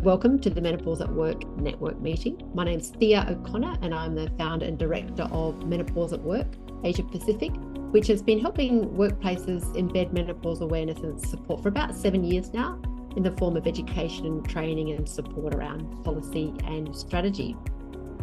welcome to the Menopause at Work network meeting. My name's Thea O'Connor and I'm the founder and director of Menopause at Work Asia Pacific, which has been helping workplaces embed menopause awareness and support for about 7 years now in the form of education, training and support around policy and strategy.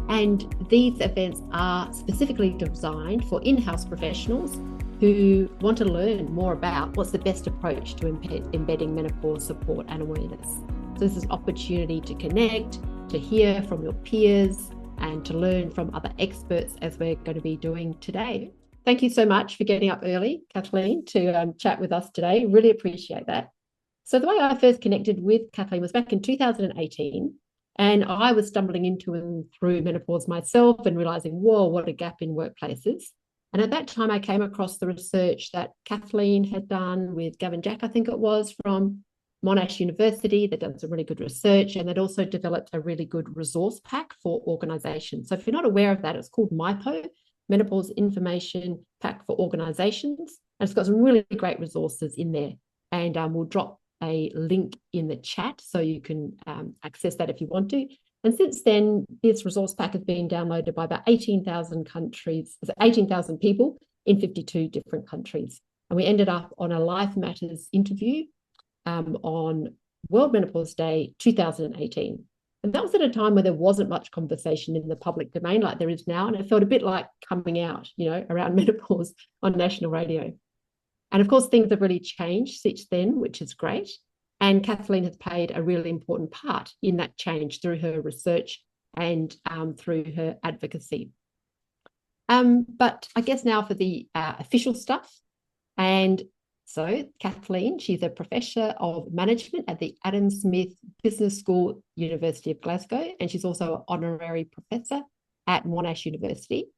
And these events are specifically designed for in-house professionals who want to learn more about what's the best approach to embedding menopause support and awareness. So this is an opportunity to connect, to hear from your peers, and to learn from other experts as we're going to be doing today. Thank you so much for getting up early, Kathleen, to chat with us today. Really appreciate that. So the way I first connected with Kathleen was back in 2018, and I was stumbling into and through menopause myself and realizing, whoa, what a gap in workplaces. And at that time, I came across the research that Kathleen had done with Gavin Jack, I think it was, from Monash University. They'd done some really good research, and they'd also developed a really good resource pack for organisations. So if you're not aware of that, it's called MIPO, Menopause Information Pack for Organisations. And it's got some really great resources in there. And we'll drop a link in the chat so you can access that if you want to. And since then, this resource pack has been downloaded by about 18,000 people in 52 different countries. And we ended up on a Life Matters interview on World Menopause Day 2018. And that was at a time where there wasn't much conversation in the public domain like there is now. And it felt a bit like coming out, around menopause on national radio. And of course, things have really changed since then, which is great. And Kathleen has played a really important part in that change through her research and through her advocacy. But I guess now for the official stuff. And so Kathleen, she's a Professor of Management at the Adam Smith Business School, University of Glasgow, and she's also an Honorary Professor at Monash University.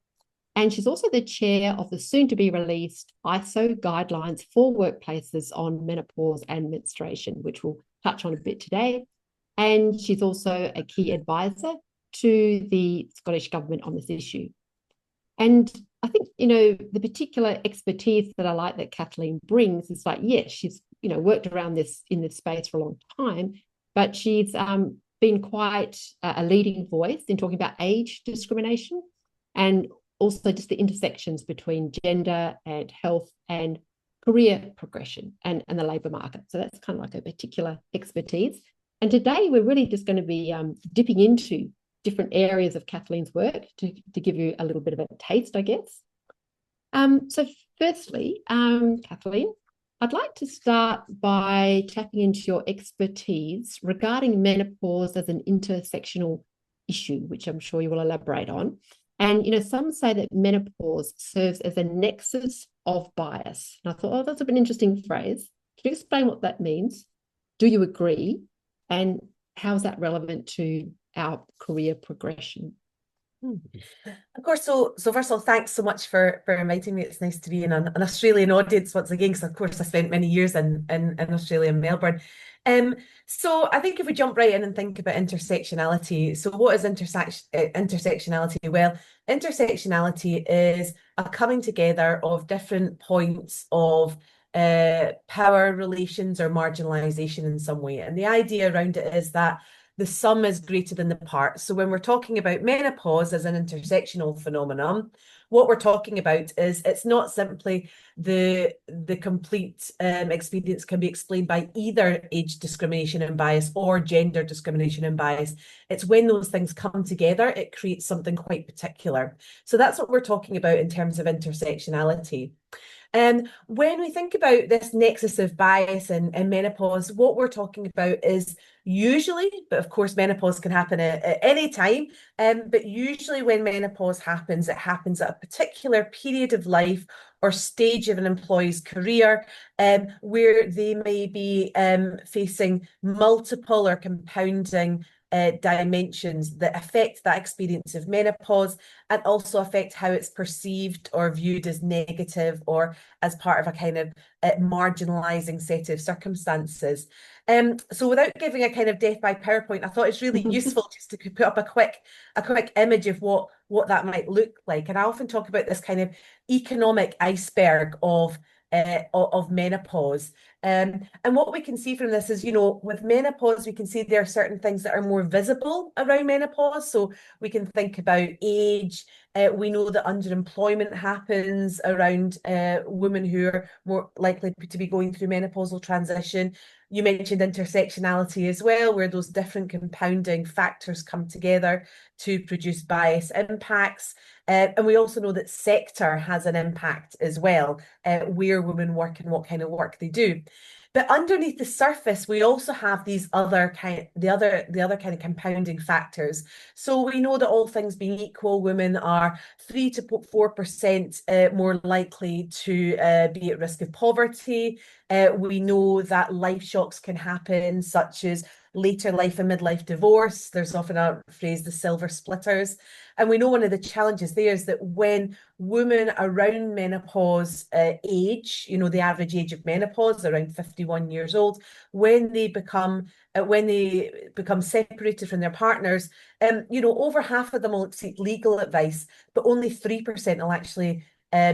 And she's also the chair of the soon-to-be-released ISO guidelines for workplaces on menopause and menstruation, which we'll touch on a bit today. And she's also a key advisor to the Scottish Government on this issue. And I think, the particular expertise that I like that Kathleen brings is like, yes, she's, worked around in this space for a long time, but she's been quite a leading voice in talking about age discrimination and also just the intersections between gender and health and career progression and the labour market. So that's kind of like a particular expertise. And today we're really just going to be dipping into different areas of Kathleen's work to give you a little bit of a taste, I guess. So firstly, Kathleen, I'd like to start by tapping into your expertise regarding menopause as an intersectional issue, which I'm sure you will elaborate on. And, some say that menopause serves as a nexus of bias. And I thought, oh, that's an interesting phrase. Can you explain what that means? Do you agree? And how is that relevant to our career progression? Of course. So first of all, thanks so much for inviting me. It's nice to be in an Australian audience once again, because of course I spent many years in Australia and Melbourne. So I think if we jump right in and think about intersectionality, so what is intersectionality? Well, intersectionality is a coming together of different points of power relations or marginalization in some way. And the idea around it is that the sum is greater than the parts. So when we're talking about menopause as an intersectional phenomenon, what we're talking about is it's not simply the complete experience can be explained by either age discrimination and bias or gender discrimination and bias. It's when those things come together, it creates something quite particular. So that's what we're talking about in terms of intersectionality. And when we think about this nexus of bias and menopause, what we're talking about is usually, but of course menopause can happen at any time, but usually when menopause happens, it happens at a particular period of life or stage of an employee's career where they may be facing multiple or compounding dimensions that affect that experience of menopause and also affect how it's perceived or viewed as negative or as part of a kind of marginalizing set of circumstances. So without giving a kind of death by PowerPoint, I thought it's really useful just to put up a quick image of what that might look like. And I often talk about this kind of economic iceberg of of menopause. And what we can see from this is, you know, with menopause, we can see there are certain things that are more visible around menopause. So we can think about age. We know that underemployment happens around women who are more likely to be going through menopausal transition. You mentioned intersectionality as well, where those different compounding factors come together to produce bias impacts. And we also know that sector has an impact as well, where women work and what kind of work they do. But underneath the surface, we also have these other kind, the other kind of compounding factors. So we know that all things being equal, women are 3 to 4% more likely to be at risk of poverty. We know that life shocks can happen, such as later life and midlife divorce. There's often a phrase, the silver splitters. And we know one of the challenges there is that when women around menopause age, you know, the average age of menopause, around 51 years old, when they become separated from their partners, you know, over half of them will seek legal advice, but only 3% will actually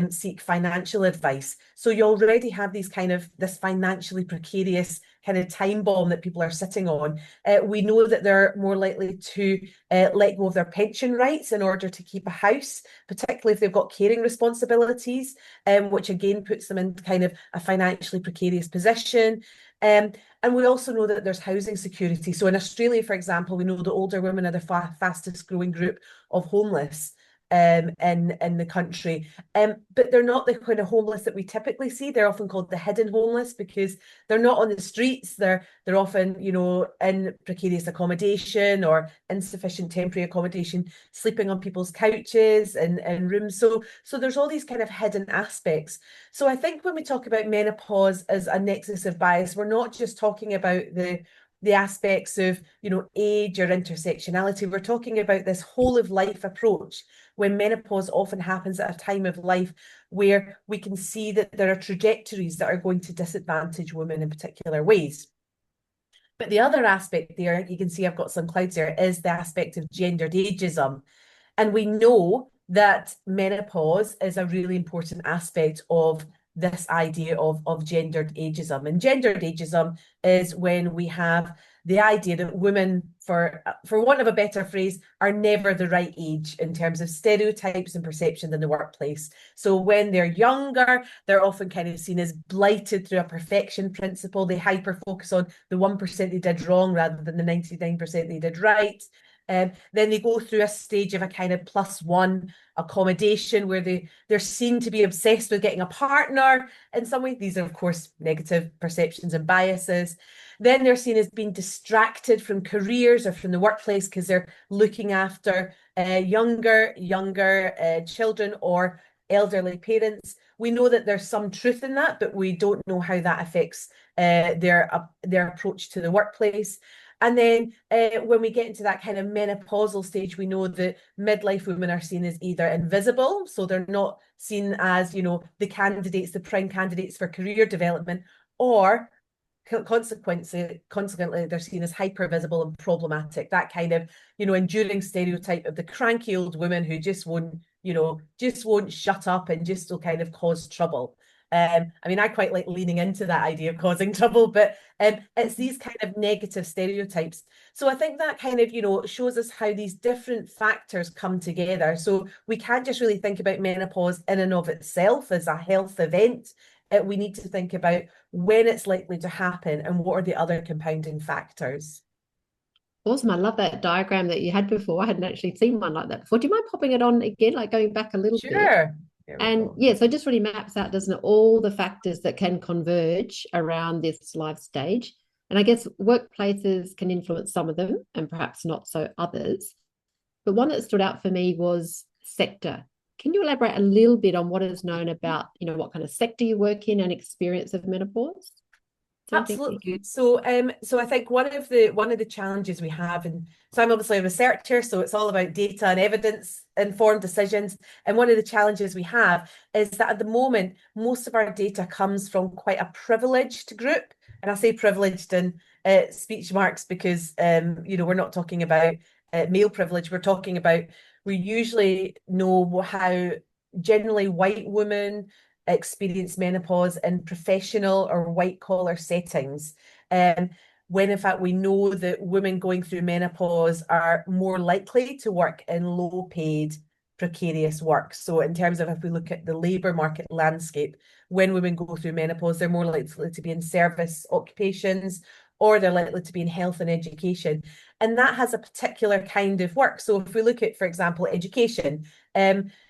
seek financial advice. So you already have these this financially precarious kind of time bomb that people are sitting on. We know that they're more likely to let go of their pension rights in order to keep a house, particularly if they've got caring responsibilities, which again puts them in kind of a financially precarious position. And we also know that there's housing security. So in Australia, for example, we know that older women are the fastest growing group of homeless in the country. But they're not the kind of homeless that we typically see. They're often called the hidden homeless because they're not on the streets. They're often, you know, in precarious accommodation or insufficient temporary accommodation, sleeping on people's couches and rooms. So there's all these kind of hidden aspects. So I think when we talk about menopause as a nexus of bias, we're not just talking about the aspects of, you know, age or intersectionality. We're talking about this whole of life approach when menopause often happens at a time of life where we can see that there are trajectories that are going to disadvantage women in particular ways. But the other aspect there, you can see I've got some clouds there, is the aspect of gendered ageism. And we know that menopause is a really important aspect of this idea of gendered ageism. And gendered ageism is when we have the idea that women, for want of a better phrase, are never the right age in terms of stereotypes and perception in the workplace. So when they're younger, they're often kind of seen as blighted through a perfection principle. They hyper focus on the 1% they did wrong rather than the 99% they did right. Then they go through a stage of a kind of +1 accommodation where they're seen to be obsessed with getting a partner in some way. These are, of course, negative perceptions and biases. Then they're seen as being distracted from careers or from the workplace because they're looking after younger children or elderly parents. We know that there's some truth in that, but we don't know how that affects their approach to the workplace. And then when we get into that kind of menopausal stage, we know that midlife women are seen as either invisible, so they're not seen as, you know, the prime candidates for career development, or consequently they're seen as hyper visible and problematic. That kind of, you know, enduring stereotype of the cranky old woman who just won't shut up and just will kind of cause trouble. I mean, I quite like leaning into that idea of causing trouble, but it's these kind of negative stereotypes. So I think that kind of, you know, shows us how these different factors come together. So we can't just really think about menopause in and of itself as a health event. We need to think about when it's likely to happen and what are the other compounding factors. Awesome. I love that diagram that you had before. I hadn't actually seen one like that before. Do you mind popping it on again, like going back a little bit? Sure. Here we And go. yeah, so it just really maps out, doesn't it, all the factors that can converge around this life stage. And I guess workplaces can influence some of them and perhaps not so others. But one that stood out for me was sector. Can you elaborate a little bit on what is known about, you know, what kind of sector you work in and experience of menopause? Absolutely. So I think one of the challenges we have, and so I'm obviously a researcher, so it's all about data and evidence informed decisions. And one of the challenges we have is that at the moment, most of our data comes from quite a privileged group. And I say privileged in speech marks because you know, we're not talking about male privilege. We're talking about, we usually know how generally white women experience menopause in professional or white collar settings. When in fact we know that women going through menopause are more likely to work in low paid, precarious work. So in terms of if we look at the labour market landscape, when women go through menopause, they're more likely to be in service occupations, or they're likely to be in health and education. And that has a particular kind of work. So if we look at, for example, education,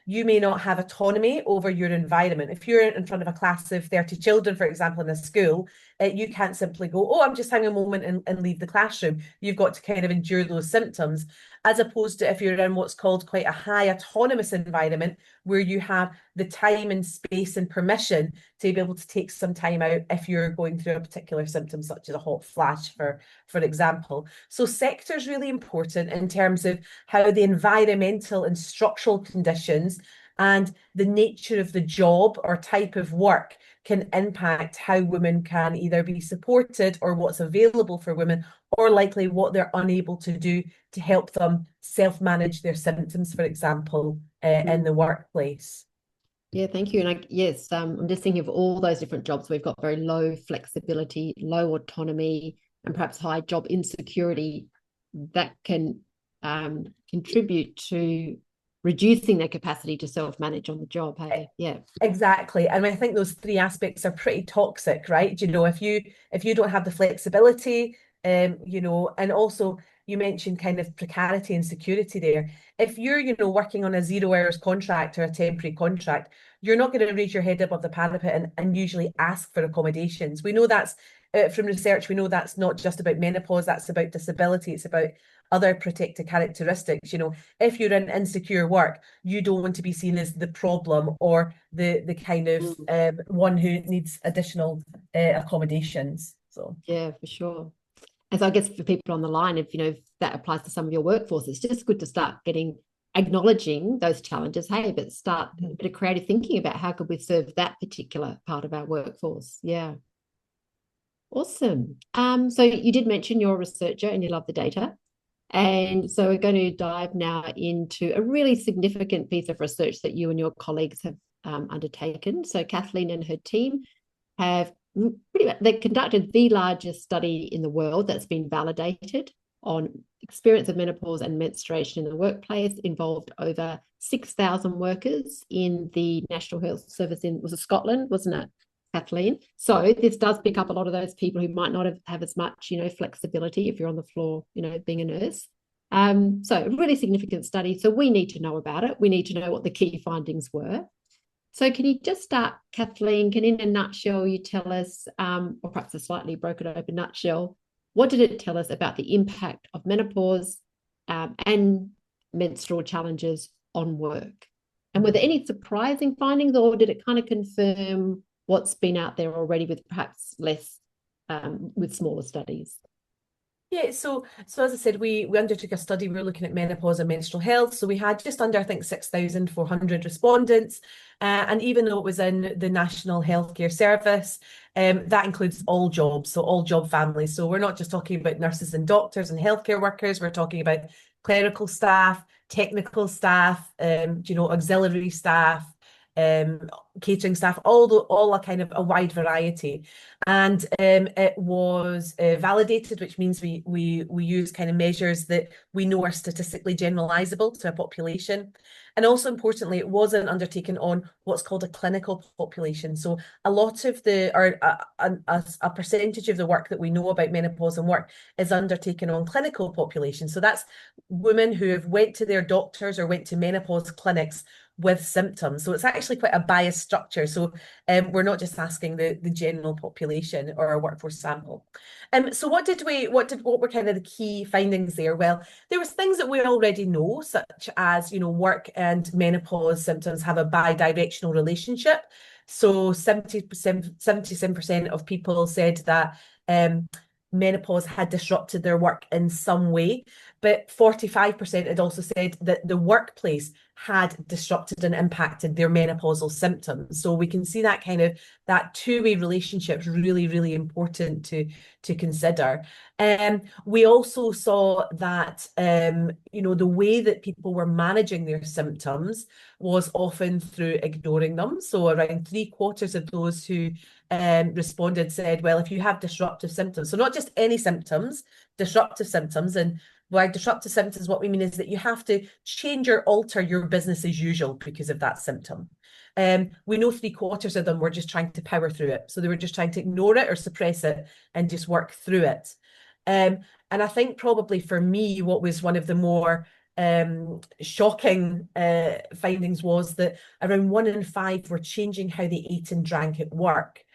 you may not have autonomy over your environment. If you're in front of a class of 30 children, for example, in a school, you can't simply go, oh, I'm just having a moment and leave the classroom. You've got to kind of endure those symptoms, as opposed to if you're in what's called quite a high autonomous environment, where you have the time and space and permission to be able to take some time out if you're going through a particular symptom, such as a hot flash, for example. So sector is really important in terms of how the environmental and structural conditions and the nature of the job or type of work can impact how women can either be supported, or what's available for women, or likely what they're unable to do to help them self-manage their symptoms, for example, in the workplace. Yeah, thank you. And yes, I'm just thinking of all those different jobs. We've got very low flexibility, low autonomy, and perhaps high job insecurity that can contribute to reducing their capacity to self-manage on the job. Hey, yeah, exactly. And I think those three aspects are pretty toxic, right? You know, if you don't have the flexibility, you know, and also you mentioned kind of precarity and security there. If you're, you know, working on a 0 hours contract or a temporary contract, you're not going to raise your head above the parapet and usually ask for accommodations. We know that's from research, we know that's not just about menopause, that's about disability, it's about other protected characteristics. You know, if you're in insecure work, you don't want to be seen as the problem or the kind of one who needs additional accommodations. So yeah, for sure. And so I guess for people on the line, if you know if that applies to some of your workforce, it's just good to start acknowledging those challenges. Hey, but start a bit of creative thinking about how could we serve that particular part of our workforce. Yeah. Awesome. So you did mention you're a researcher and you love the data. And so we're going to dive now into a really significant piece of research that you and your colleagues have undertaken. So Kathleen and her team have they conducted the largest study in the world that's been validated on experience of menopause and menstruation in the workplace, involved over 6,000 workers in the National Health Service was it Scotland, wasn't it, Kathleen? So this does pick up a lot of those people who might not have as much, you know, flexibility if you're on the floor, you know, being a nurse. So a really significant study. So we need to know about it. We need to know what the key findings were. So can you just start, Kathleen, can in a nutshell you tell us, or perhaps a slightly broken open nutshell, what did it tell us about the impact of menopause and menstrual challenges on work? And were there any surprising findings, or did it kind of confirm what's been out there already with perhaps less, with smaller studies? Yeah, so as I said, we undertook a study. We were looking at menopause and menstrual health. So we had just under, I think, 6,400 respondents. And even though it was in the National Healthcare Service, that includes all jobs, so all job families. So we're not just talking about nurses and doctors and healthcare workers. We're talking about clerical staff, technical staff, you know, auxiliary staff, catering staff, all a kind of a wide variety. And it was validated, which means we use kind of measures that we know are statistically generalizable to a population. And also importantly, it wasn't undertaken on what's called a clinical population. So a lot of a percentage of the work that we know about menopause and work is undertaken on clinical population. So that's women who have went to their doctors or went to menopause clinics with symptoms. So it's actually quite a biased structure. So we're not just asking the general population or our workforce sample. So what were kind of the key findings there? Well, there was things that we already know, such as, you know, work and menopause symptoms have a bi-directional relationship. So 77% of people said that menopause had disrupted their work in some way. but 45% had also said that the workplace had disrupted and impacted their menopausal symptoms. So we can see that kind of that two-way relationship is really, really important to consider. We also saw that the way that people were managing their symptoms was often through ignoring them. So around 3/4 of those who responded said, well, if you have disruptive symptoms, so not just any symptoms, disruptive symptoms, and by disruptive symptoms, what we mean is that you have to change or alter your business as usual because of that symptom. We know 3/4 of them were just trying to power through it. So they were just trying to ignore it or suppress it and just work through it. And I think probably for me, what was one of the more shocking findings was that around 1 in 5 were changing how they ate and drank at work.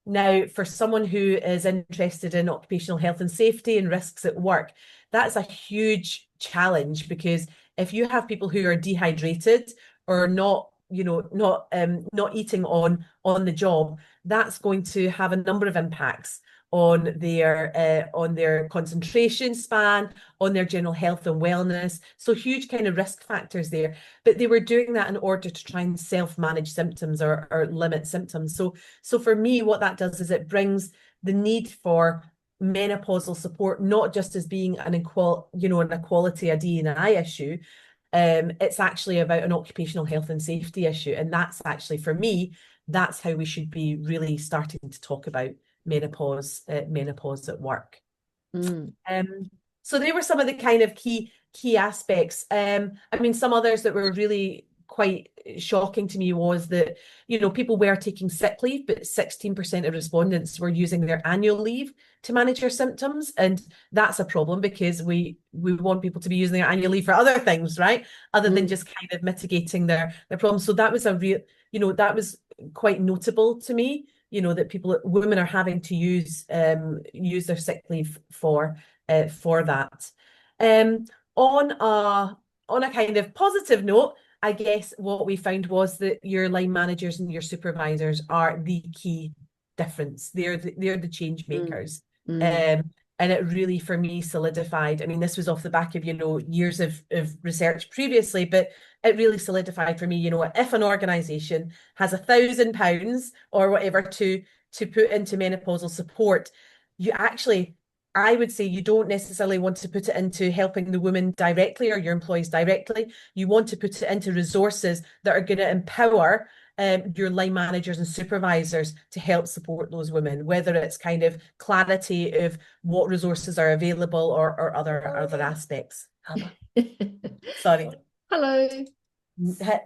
Now, for someone who is interested in occupational health and safety and risks at work, that's a huge challenge, because if you have people who are dehydrated or not eating on the job, that's going to have a number of impacts on their concentration span, on their general health and wellness. So huge kind of risk factors there. But they were doing that in order to try and self-manage symptoms or limit symptoms. So for me, what that does is it brings the need for menopausal support, not just as being an equality, a D&I issue. It's actually about an occupational health and safety issue. And that's actually, for me, that's how we should be really starting to talk about menopause at work. So they were some of the kind of key aspects. I mean, some others that were really quite shocking to me was that, people were taking sick leave, but 16% of respondents were using their annual leave to manage their symptoms. And that's a problem, because we want people to be using their annual leave for other things, right? Other than just kind of mitigating their problems. So that was that was quite notable to me, that women are having to use their sick leave for that. On a kind of positive note, I guess what we found was that your line managers and your supervisors are the key difference. They're the change makers. And it really, for me, solidified. I mean, this was off the back of, years of research previously, but it really solidified for me, if an organisation has £1,000 or whatever to put into menopausal support, I would say you don't necessarily want to put it into helping the women directly or your employees directly. You want to put it into resources that are going to empower your line managers and supervisors to help support those women, whether it's kind of clarity of what resources are available or other aspects. Sorry. Hello.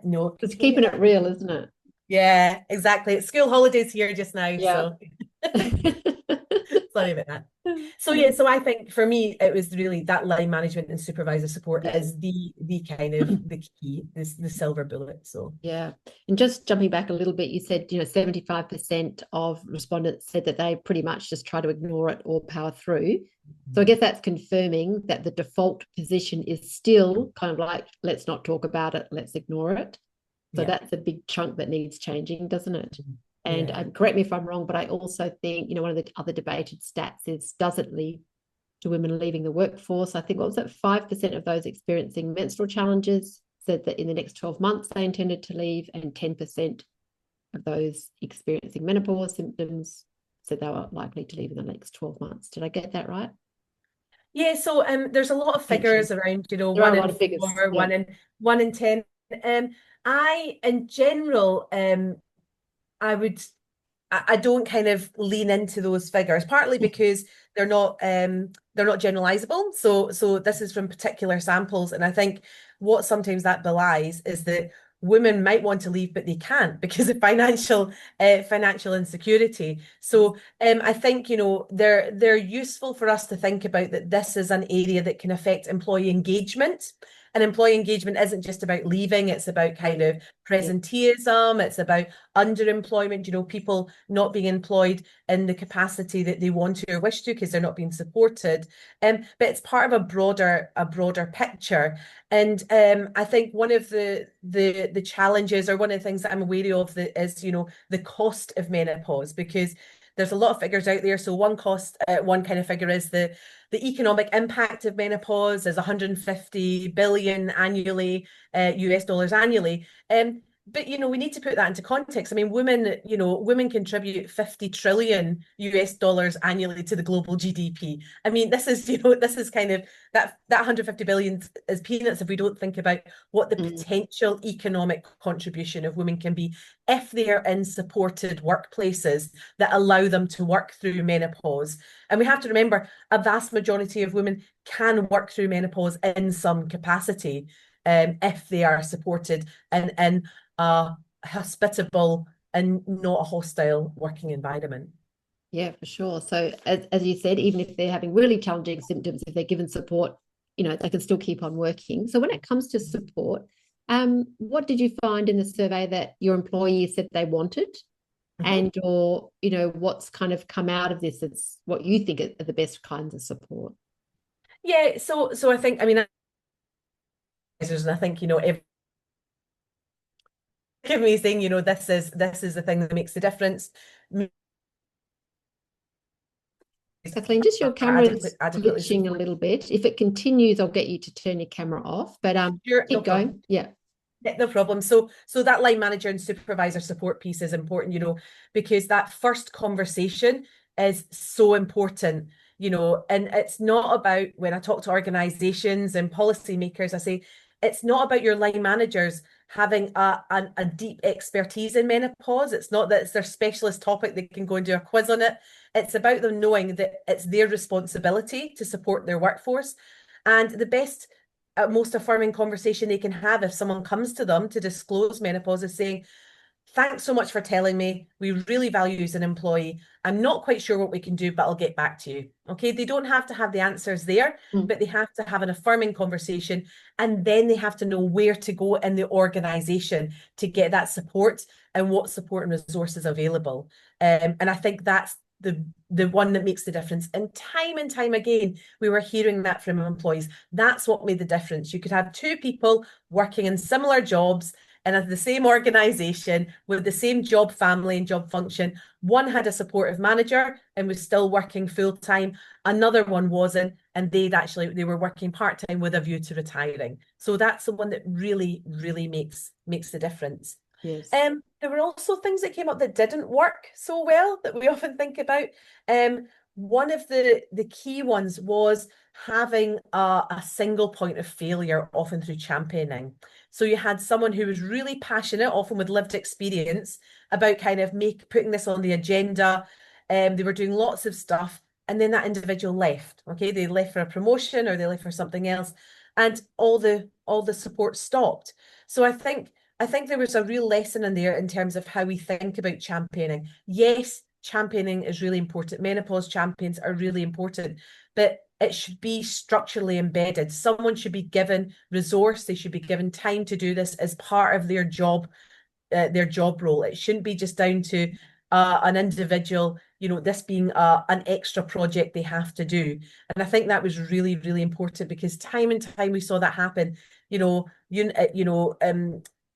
No. It's keeping it real, isn't it? Yeah, exactly. It's school holidays here just now, yeah. So sorry about that. So I think for me it was really that line management and supervisor support is the kind of the key, the silver bullet. So yeah. And just jumping back a little bit, you said 75% of respondents said that they pretty much just try to ignore it or power through. So I guess that's confirming that the default position is still kind of like, let's not talk about it, let's ignore it. So that's a big chunk that needs changing, doesn't it? And correct me if I'm wrong, but I also think, one of the other debated stats is, does it lead to women leaving the workforce? I think, what was it, 5% of those experiencing menstrual challenges said that in the next 12 months they intended to leave, and 10% of those experiencing menopause symptoms said they were likely to leave in the next 12 months. Did I get that right? Yeah, so there's a lot of figures around, there 1 in 4, figures, 1 in 10. I, in general, I don't kind of lean into those figures, partly because they're not generalizable. So this is from particular samples, and I think what sometimes that belies is that women might want to leave, but they can't because of financial insecurity. So I think they're useful for us to think about that this is an area that can affect employee engagement. And employee engagement isn't just about leaving, it's about kind of presenteeism, it's about underemployment, people not being employed in the capacity that they want to or wish to because they're not being supported. But it's part of a broader picture. And I think one of the challenges, or one of the things that I'm wary of, is the cost of menopause, because there's a lot of figures out there. So one kind of figure is the economic impact of menopause is 150 billion annually, US dollars annually. But we need to put that into context. I mean, women contribute 50 trillion US dollars annually to the global GDP. I mean, this is kind of that 150 billion is peanuts if we don't think about what the potential economic contribution of women can be if they are in supported workplaces that allow them to work through menopause. And we have to remember a vast majority of women can work through menopause in some capacity, if they are supported in a hospitable and not a hostile working environment. Yeah, for sure. So as you said, even if they're having really challenging symptoms, if they're given support, they can still keep on working. So when it comes to support, what did you find in the survey that your employees said they wanted? And or what's kind of come out of this? It's what you think are the best kinds of support. Yeah, so I think, I mean, and I think, give me saying, this is the thing that makes the difference. Kathleen, just your camera is glitching a little bit. If it continues, I'll get you to turn your camera off. But sure, keep going. Yeah. No problem. So that line manager and supervisor support piece is important, because that first conversation is so important, and it's not about, when I talk to organizations and policymakers, I say, it's not about your line managers having a deep expertise in menopause. It's not that it's their specialist topic, they can go and do a quiz on it. It's about them knowing that it's their responsibility to support their workforce. And the best, most affirming conversation they can have if someone comes to them to disclose menopause is saying, thanks so much for telling me. We really value you as an employee. I'm not quite sure what we can do, but I'll get back to you. Okay. They don't have to have the answers there, but they have to have an affirming conversation. And then they have to know where to go in the organization to get that support and what support and resources available. And I think that's the one that makes the difference. And time again, we were hearing that from employees. That's what made the difference. You could have two people working in similar jobs and at the same organization with the same job family and job function. One had a supportive manager and was still working full time. Another one wasn't, and they were working part time with a view to retiring. So that's the one that really, really makes the difference. Yes. There were also things that came up that didn't work so well that we often think about. One of the key ones was having a single point of failure, often through championing. So you had someone who was really passionate, often with lived experience, about kind of putting this on the agenda. They were doing lots of stuff, and then that individual left. Okay, they left for a promotion or they left for something else, and all the support stopped. So I think there was a real lesson in there in terms of how we think about championing. Yes, championing is really important. Menopause champions are really important, but it should be structurally embedded. Someone should be given resource. They should be given time to do this as part of their job role. It shouldn't be just down to an individual, this being an extra project they have to do. And I think that was really, really important, because time and time we saw that happen.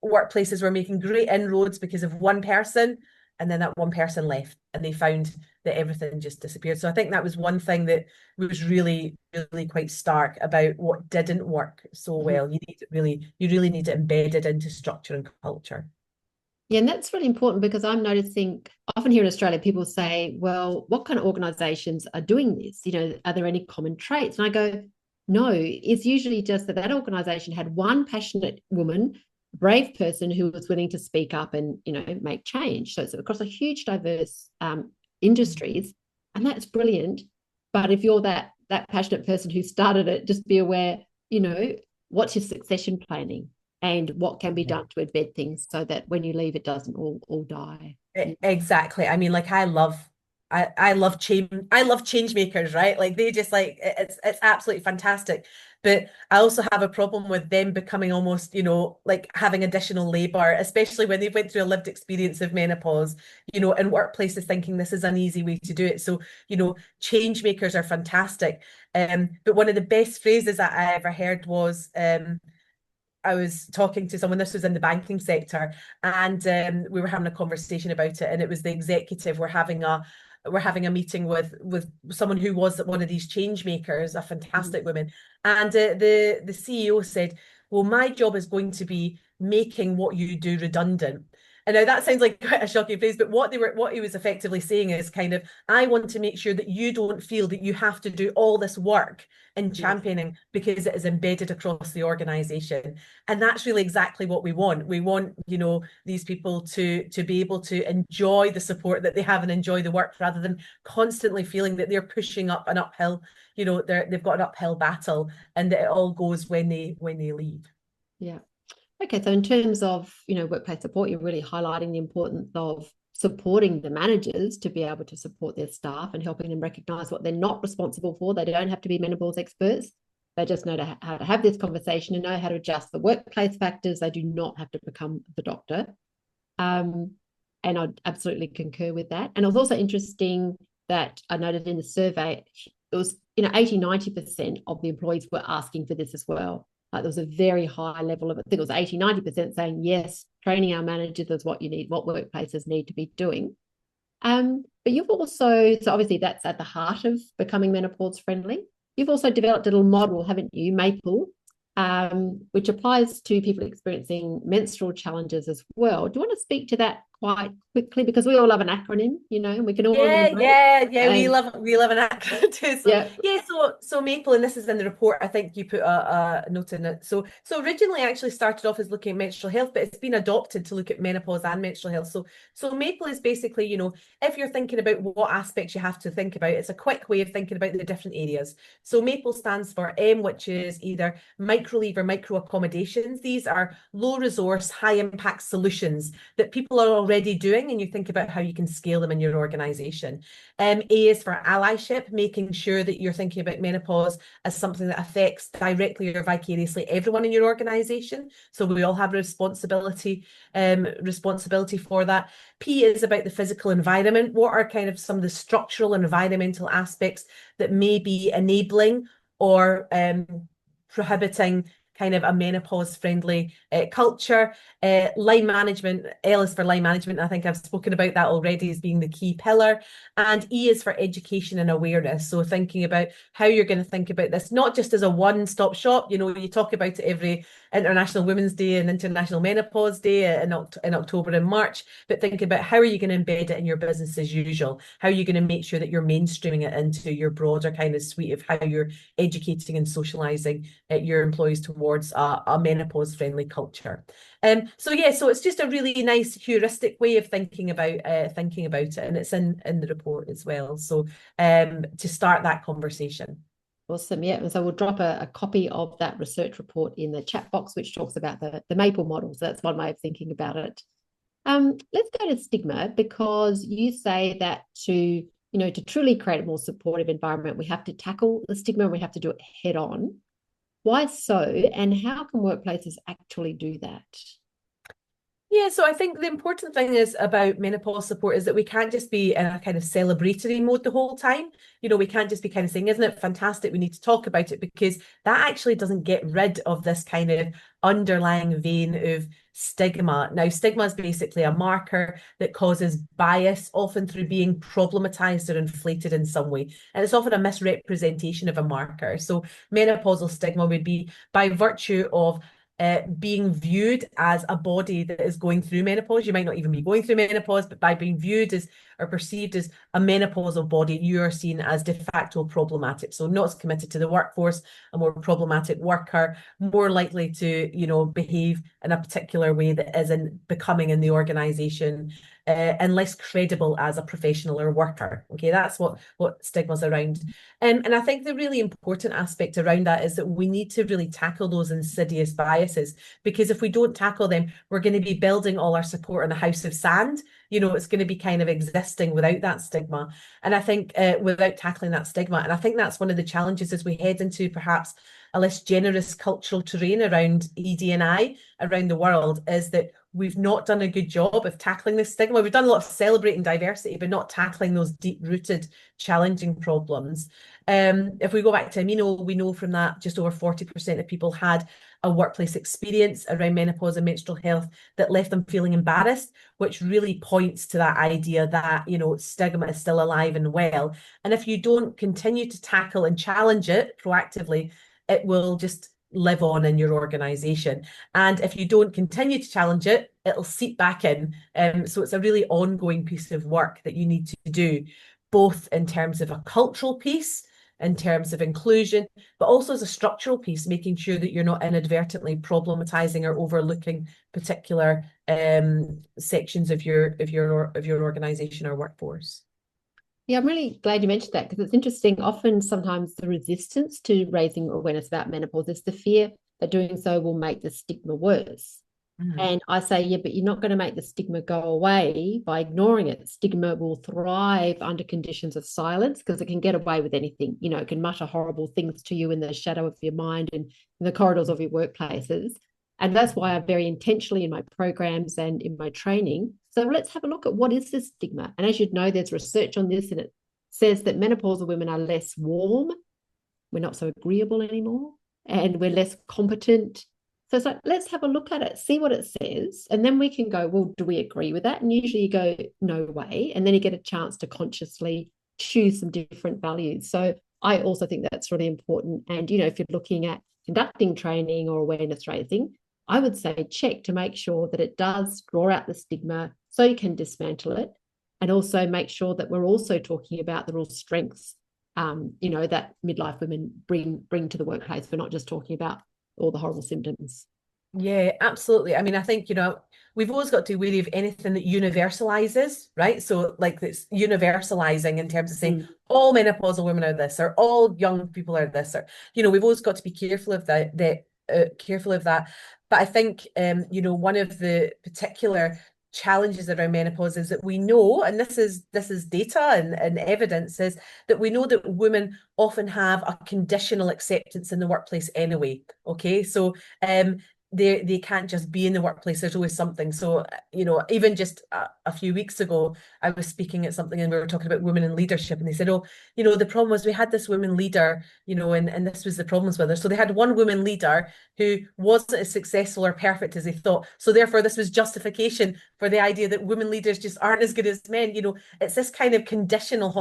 Workplaces were making great inroads because of one person, and then that one person left and they found that everything just disappeared. So I think that was one thing that was really, really quite stark about what didn't work so well. You really need to embed it into structure and culture. Yeah, and that's really important, because I'm noticing often here in Australia, people say, well, what kind of organizations are doing this? Are there any common traits? And I go, no, it's usually just that organization had one passionate woman, brave person who was willing to speak up and, make change. So it's across a huge diverse industries, and that's brilliant. But if you're that passionate person who started it, just be aware, what's your succession planning and what can be done to embed things so that when you leave, it doesn't all die. Exactly. I mean, like I love change makers, right? Like they just it's absolutely fantastic. But I also have a problem with them becoming almost, like having additional labor, especially when they went through a lived experience of menopause, in workplaces thinking this is an easy way to do it. So, change makers are fantastic. But one of the best phrases that I ever heard was, I was talking to someone, this was in the banking sector, and we were having a conversation about it, and it was the executive were having were having a meeting with someone who was one of these change makers, a fantastic woman, and the CEO said, well, my job is going to be making what you do redundant. And now that sounds like quite a shocking phrase, but what he was effectively saying is kind of, I want to make sure that you don't feel that you have to do all this work in championing because it is embedded across the organization. And that's really exactly what we want. We want, you know, these people to be able to enjoy the support that they have and enjoy the work rather than constantly feeling that they're pushing up an uphill, you know, they've got an uphill battle and that it all goes when they leave. Yeah. Okay, so in terms of, you know, workplace support, you're really highlighting the importance of supporting the managers to be able to support their staff and helping them recognise what they're not responsible for. They don't have to be menopause experts. They just know how to have this conversation and know how to adjust the workplace factors. They do not have to become the doctor. And I absolutely concur with that. And it was also interesting that I noted in the survey, it was, you know, 80-90% of the employees were asking for this as well. Like there was a very high level of, I think it was 80-90% saying, yes, training our managers is what you need, what workplaces need to be doing. But you've also, so obviously that's at the heart of becoming menopause friendly. You've also developed a little model, haven't you, Maple, which applies to people experiencing menstrual challenges as well. Do you want to speak to that quite quickly? Because we all love an acronym, you know, and we can all remember it. We love an acronym too. So Maple, and this is in the report, I think you put a note in it. So originally I actually started off as looking at menstrual health, but it's been adopted to look at menopause and menstrual health. So Maple is basically, you know, if you're thinking about what aspects you have to think about, it's a quick way of thinking about the different areas. So Maple stands for M, which is either micro-leave or micro accommodations. These are low resource, high impact solutions that people are already doing, and you think about how you can scale them in your organization. A is for allyship, making sure that you're thinking about menopause as something that affects directly or vicariously everyone in your organization. So we all have a responsibility for that. P is about the physical environment. What are kind of some of the structural and environmental aspects that may be enabling or prohibiting kind of a menopause friendly culture. Line management, L is for line management. I think I've spoken about that already as being the key pillar. And E is for education and awareness. So thinking about how you're going to think about this, not just as a one-stop shop. You know, you talk about it every International Women's Day and International Menopause Day in October and March, but thinking about how are you going to embed it in your business as usual? How are you going to make sure that you're mainstreaming it into your broader kind of suite of how you're educating and socializing your employees towards a menopause-friendly culture? So it's just a really nice heuristic way of thinking about it, and it's in the report as well. So to start that conversation. Awesome. Yeah. And so we'll drop a copy of that research report in the chat box, which talks about the Maple models. That's one way of thinking about it. Let's go to stigma, because you say that to truly create a more supportive environment, we have to tackle the stigma and we have to do it head on. Why so? And how can workplaces actually do that? Yeah, so I think the important thing is about menopause support is that we can't just be in a kind of celebratory mode the whole time. You know, we can't just be kind of saying, isn't it fantastic? We need to talk about it, because that actually doesn't get rid of this kind of underlying vein of stigma. Now, stigma is basically a marker that causes bias, often through being problematized or inflated in some way. And it's often a misrepresentation of a marker. So menopausal stigma would be by virtue of being viewed as a body that is going through menopause. You might not even be going through menopause, but by being viewed as or perceived as a menopausal body, you are seen as de facto problematic. So not as committed to the workforce, a more problematic worker, more likely to, behave in a particular way that isn't becoming in the organization, and less credible as a professional or worker. Okay, that's what stigma's around. And I think the really important aspect around that is that we need to really tackle those insidious biases, because if we don't tackle them, we're going to be building all our support on a house of sand. It's going to be kind of existing without that stigma. And I think without tackling that stigma, and I think that's one of the challenges as we head into perhaps a less generous cultural terrain around ED&I around the world, is that we've not done a good job of tackling this stigma. We've done a lot of celebrating diversity, but not tackling those deep-rooted, challenging problems. If we go back to Amino, we know from that just over 40% of people had a workplace experience around menopause and menstrual health that left them feeling embarrassed, which really points to that idea that, stigma is still alive and well. And if you don't continue to tackle and challenge it proactively, it will just live on in your organization. And if you don't continue to challenge it, it'll seep back in. So it's a really ongoing piece of work that you need to do, both in terms of a cultural piece, in terms of inclusion, but also as a structural piece, making sure that you're not inadvertently problematizing or overlooking particular sections of your organization or workforce. Yeah, I'm really glad you mentioned that, because it's interesting. Often, sometimes the resistance to raising awareness about menopause is the fear that doing so will make the stigma worse. And I say, yeah, but you're not going to make the stigma go away by ignoring it. Stigma will thrive under conditions of silence, because it can get away with anything. It can mutter horrible things to you in the shadow of your mind and in the corridors of your workplaces. And that's why I very intentionally, in my programs and in my training, so let's have a look at what is this stigma. And as you know, there's research on this, and it says that menopausal women are less warm, we're not so agreeable anymore, and we're less competent. So it's like, let's have a look at it, see what it says, and then we can go, well, do we agree with that? And usually you go, no way. And then you get a chance to consciously choose some different values. So I also think that's really important. And, if you're looking at conducting training or awareness raising, I would say check to make sure that it does draw out the stigma so you can dismantle it, and also make sure that we're also talking about the real strengths, that midlife women bring to the workplace. We're not just talking about all the horrible symptoms. Yeah, absolutely. I mean, I think, we've always got to be wary of anything that universalizes, right? So like it's universalizing in terms of saying all menopausal women are this, or all young people are this, or, we've always got to be careful of that. But I think, one of the particular challenges around menopause is that we know, and this is data and evidence, is that we know that women often have a conditional acceptance in the workplace anyway. Okay, so they can't just be in the workplace. There's always something. So, even just a few weeks ago, I was speaking at something and we were talking about women in leadership, and they said, oh, the problem was we had this woman leader, and this was the problems with her. So they had one woman leader who wasn't as successful or perfect as they thought. So therefore, this was justification for the idea that women leaders just aren't as good as men. It's this kind of conditional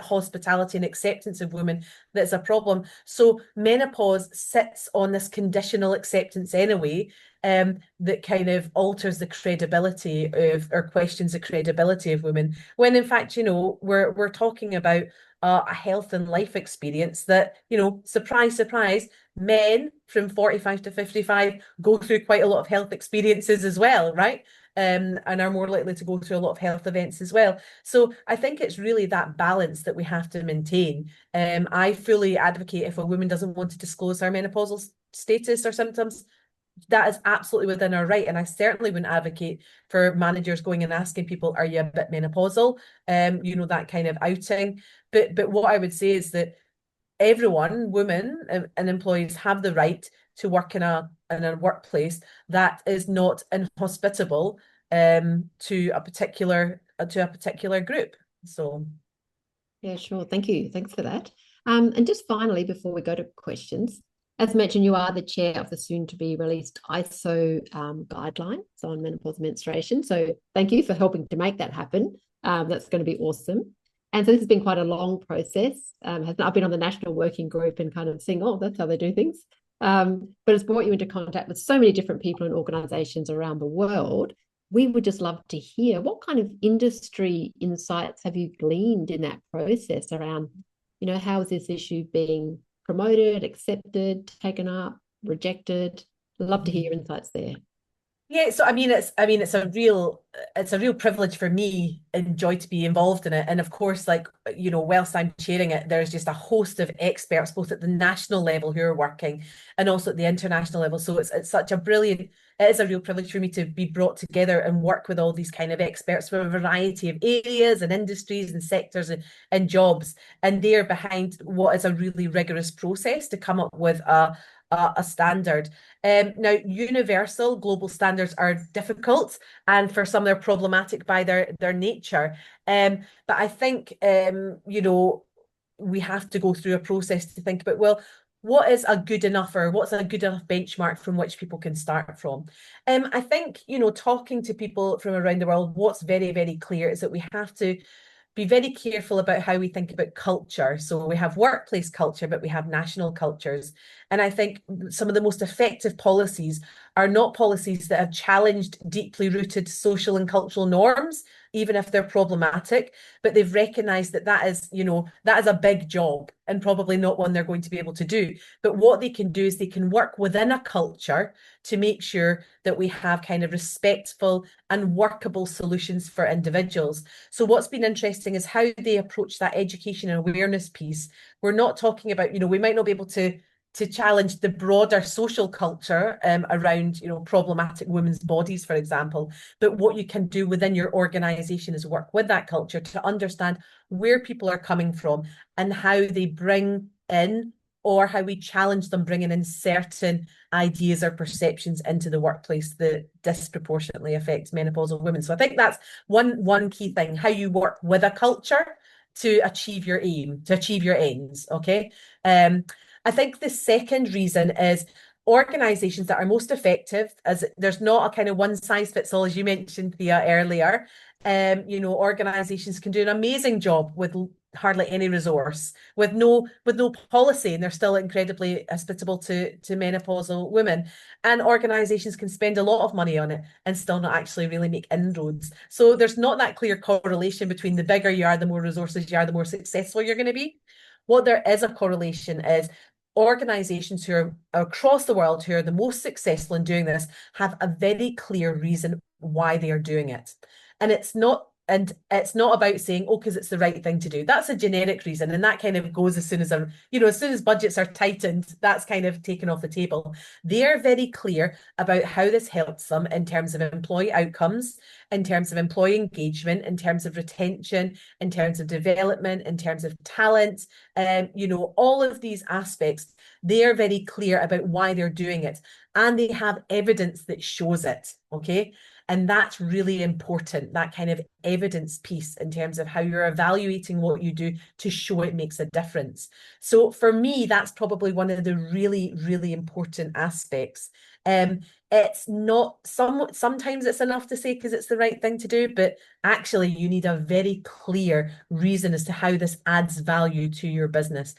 hospitality and acceptance of women that's a problem. So menopause sits on this conditional acceptance anyway, that kind of alters the credibility of, or questions the credibility of women, when in fact, we're talking about a health and life experience that, surprise, surprise, men from 45 to 55 go through quite a lot of health experiences as well, right? And are more likely to go through a lot of health events as well. So I think it's really that balance that we have to maintain. I fully advocate, if a woman doesn't want to disclose her menopausal status or symptoms, that is absolutely within our right. And I certainly wouldn't advocate for managers going and asking people, are you a bit menopausal? That kind of outing. But what I would say is that everyone, women and employees, have the right to work in a workplace that is not inhospitable to a particular group. So Yeah, sure. Thank you. Thanks for that. And just finally, before we go to questions, as mentioned, you are the chair of the soon-to-be released ISO guidelines on menopause menstruation. So thank you for helping to make that happen. That's going to be awesome. And so this has been quite a long process. I've been on the national working group and kind of seeing, oh, that's how they do things. But it's brought you into contact with so many different people and organisations around the world. We would just love to hear, what kind of industry insights have you gleaned in that process around, how is this issue being promoted, accepted, taken up, rejected? Love to hear your insights there. yeah, so it's a real privilege for me and joy to be involved in it. And of course, like, whilst I'm chairing it, there's just a host of experts, both at the national level who are working and also at the international level. So it is a real privilege for me to be brought together and work with all these kind of experts from a variety of areas and industries and sectors and jobs. And they're behind what is a really rigorous process to come up with a standard. Now, universal global standards are difficult, and for some they're problematic by their nature. But I think we have to go through a process to think about, well, what is a good enough, or what's a good enough benchmark from which people can start from? I think, talking to people from around the world, what's very, very clear is that we have to be very careful about how we think about culture. So we have workplace culture, but we have national cultures. And I think some of the most effective policies are not policies that have challenged deeply rooted social and cultural norms, even if they're problematic, but they've recognized that that is a big job and probably not one they're going to be able to do. But what they can do is they can work within a culture to make sure that we have kind of respectful and workable solutions for individuals. So what's been interesting is how they approach that education and awareness piece. We're not talking about, we might not be able to challenge the broader social culture around, problematic women's bodies, for example. But what you can do within your organization is work with that culture to understand where people are coming from and how they bring in, or how we challenge them bringing in certain ideas or perceptions into the workplace that disproportionately affects menopausal women. So I think that's one key thing, how you work with a culture to achieve your aim, to achieve your ends, okay? I think the second reason is organizations that are most effective, as there's not a kind of one size fits all, as you mentioned, Thea, earlier. Organizations can do an amazing job with hardly any resource, with no policy, and they're still incredibly hospitable to menopausal women. And organizations can spend a lot of money on it and still not actually really make inroads. So there's not that clear correlation between the bigger you are, the more resources you are, the more successful you're going to be. What there is a correlation is organizations who are across the world who are the most successful in doing this have a very clear reason why they are doing it. And it's not about saying, oh, because it's the right thing to do. That's a generic reason. And that kind of goes as soon as budgets are tightened, that's kind of taken off the table. They are very clear about how this helps them in terms of employee outcomes, in terms of employee engagement, in terms of retention, in terms of development, in terms of talent, all of these aspects. They are very clear about why they're doing it. And they have evidence that shows it, okay? And that's really important, that kind of evidence piece in terms of how you're evaluating what you do to show it makes a difference. So for me, that's probably one of the really, really important aspects. It's not sometimes it's enough to say because it's the right thing to do, but actually you need a very clear reason as to how this adds value to your business.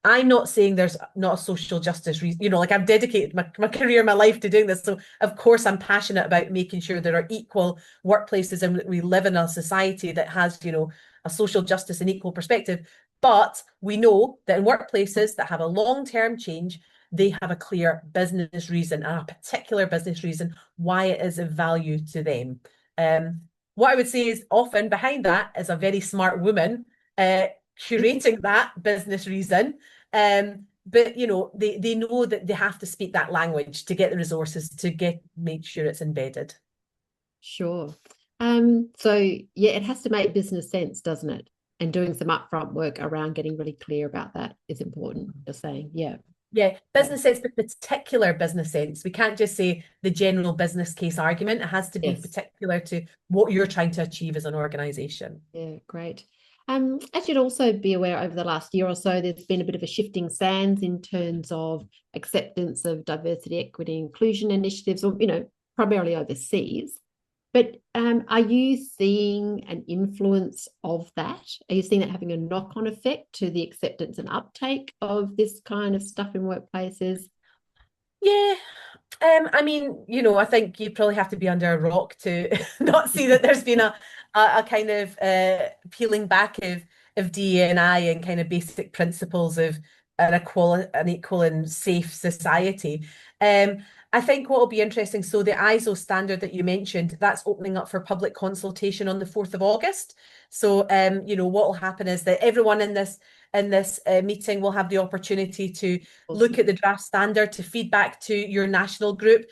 I'm not saying there's not a social justice reason, like I've dedicated my career, my life to doing this. So of course I'm passionate about making sure there are equal workplaces and we live in a society that has, a social justice and equal perspective. But we know that in workplaces that have a long-term change, they have a clear business reason and a particular business reason why it is of value to them. What I would say is often behind that is a very smart woman curating that business reason. But they know that they have to speak that language to get the resources to make sure it's embedded. Sure. So yeah, it has to make business sense, doesn't it? And doing some upfront work around getting really clear about that is important. You're saying, yeah. Yeah, business sense, but particular business sense. We can't just say the general business case argument. It has to be particular to what you're trying to achieve as an organization. Yeah, great. I should also be aware over the last year or so, there's been a bit of a shifting sands in terms of acceptance of diversity, equity, inclusion initiatives, or, primarily overseas. But are you seeing an influence of that? Are you seeing that having a knock-on effect to the acceptance and uptake of this kind of stuff in workplaces? Yeah. I mean, I think you probably have to be under a rock to not see that there's been a kind of peeling back of DE&I and kind of basic principles of an equal and safe society. I think what will be interesting, so the ISO standard that you mentioned, that's opening up for public consultation on the 4th of August. So, what will happen is that everyone in this in this meeting will have the opportunity to Awesome. look at the draft standard, to feedback to your national group.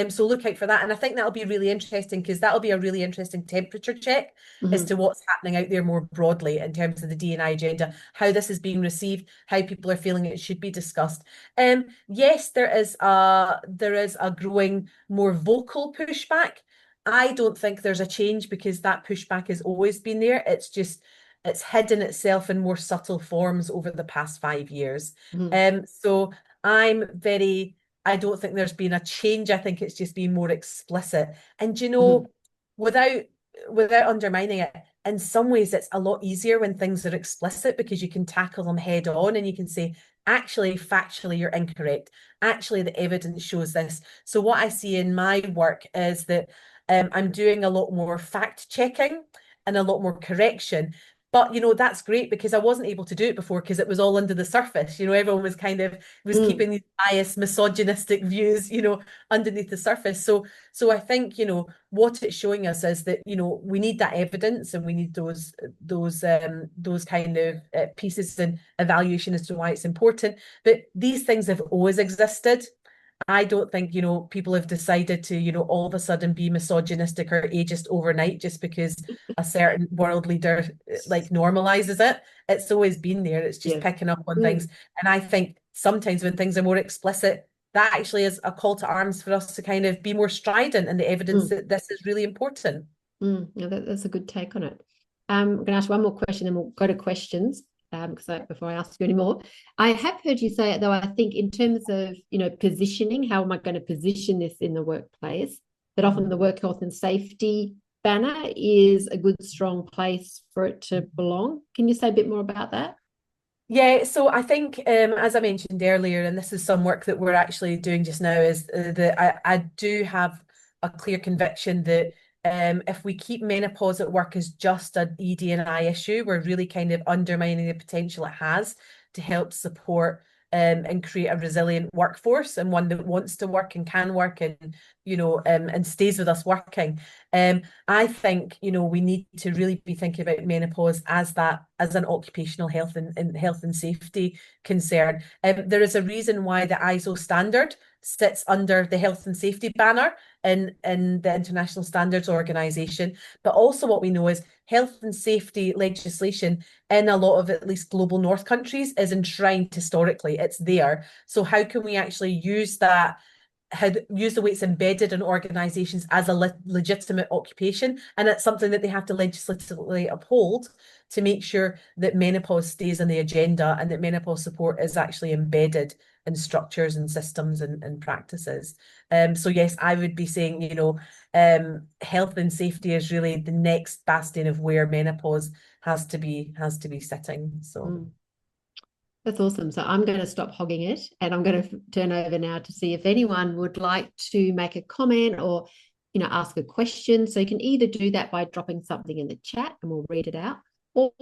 So look out for that. And I think that'll be really interesting, because that'll be a really interesting temperature check as to what's happening out there more broadly in terms of the D&I agenda, how this is being received, how people are feeling it should be discussed. Yes, there is a growing, more vocal pushback. I don't think there's a change, because that pushback has always been there. It's hidden itself in more subtle forms over the past 5 years. So I don't think there's been a change. I think it's just been more explicit. And without undermining it, in some ways it's a lot easier when things are explicit, because you can tackle them head on and you can say, actually, factually, you're incorrect. Actually, the evidence shows this. So what I see in my work is that I'm doing a lot more fact checking and a lot more correction. But, that's great, because I wasn't able to do it before, because it was all under the surface. Everyone was keeping these biased, misogynistic views, underneath the surface. So I think, what it's showing us is that, we need that evidence, and we need those kind of pieces and evaluation as to why it's important. But these things have always existed. I don't think, people have decided to, all of a sudden be misogynistic or ageist overnight just because a certain world leader normalizes it. It's always been there. It's just picking up on things. And I think sometimes when things are more explicit, that actually is a call to arms for us to kind of be more strident in the evidence that this is really important. Yeah, that's a good take on it. I'm going to ask one more question, and we'll go to questions. Before I ask you any more, I have heard you say it, though, I think in terms of, positioning, how am I going to position this in the workplace, that often the work health and safety banner is a good, strong place for it to belong. Can you say a bit more about that? Yeah, so I think, as I mentioned earlier, and this is some work that we're actually doing just now, is that I do have a clear conviction that if we keep menopause at work as just an ED&I issue, we're really kind of undermining the potential it has to help support and create a resilient workforce, and one that wants to work and can work, and and stays with us working. I think we need to really be thinking about menopause as an occupational health and health and safety concern. There is a reason why the ISO standard sits under the health and safety banner in the International Standards Organization. But also what we know is health and safety legislation in a lot of at least global north countries is enshrined historically. It's there. So how can we actually use that, use the way it's embedded in organizations as a legitimate occupation? And it's something that they have to legislatively uphold to make sure that menopause stays on the agenda, and that menopause support is actually embedded in structures and systems and practices. So yes, I would be saying, health and safety is really the next bastion of where menopause has to be sitting. So That's awesome. So I'm going to stop hogging it, and I'm going to turn over now to see if anyone would like to make a comment or, ask a question. So you can either do that by dropping something in the chat and we'll read it out, or,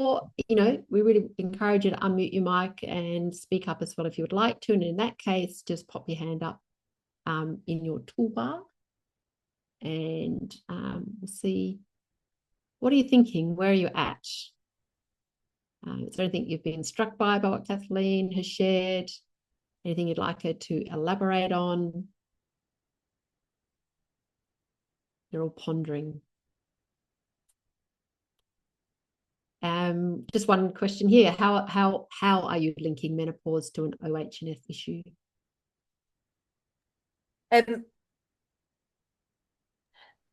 we really encourage you to unmute your mic and speak up as well if you would like to. And in that case, just pop your hand up in your toolbar, and we'll see. What are you thinking? Where are you at? Is there anything you've been struck by what Kathleen has shared? Anything you'd like her to elaborate on? You're all pondering. Just one question here. How are you linking menopause to an OH&S issue?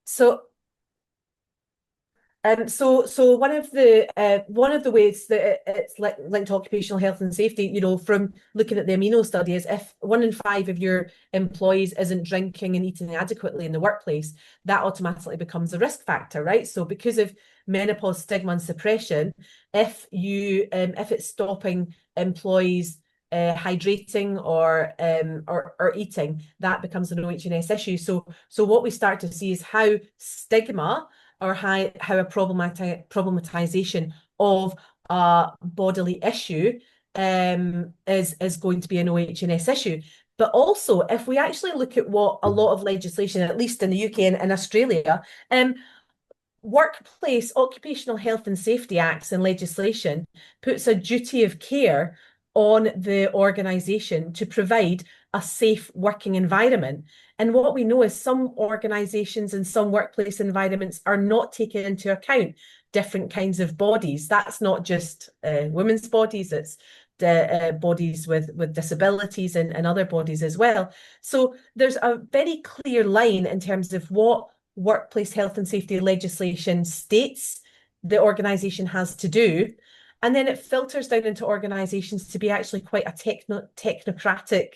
So one of the ways that it's linked to occupational health and safety, from looking at the amino study, is if 1 in 5 of your employees isn't drinking and eating adequately in the workplace, that automatically becomes a risk factor, right? So because of menopause stigma and suppression, if it's stopping employees hydrating or eating, that becomes an OH&S issue. So what we start to see is how stigma, or how a problematization of a bodily issue is going to be an OH&S issue. But also, if we actually look at what a lot of legislation, at least in the UK and in Australia, workplace occupational health and safety acts and legislation puts a duty of care on the organisation to provide a safe working environment. And what we know is some organisations and some workplace environments are not taking into account different kinds of bodies. That's not just women's bodies, it's the bodies with disabilities and other bodies as well. So there's a very clear line in terms of what workplace health and safety legislation states the organisation has to do. And then it filters down into organisations to be actually quite a technocratic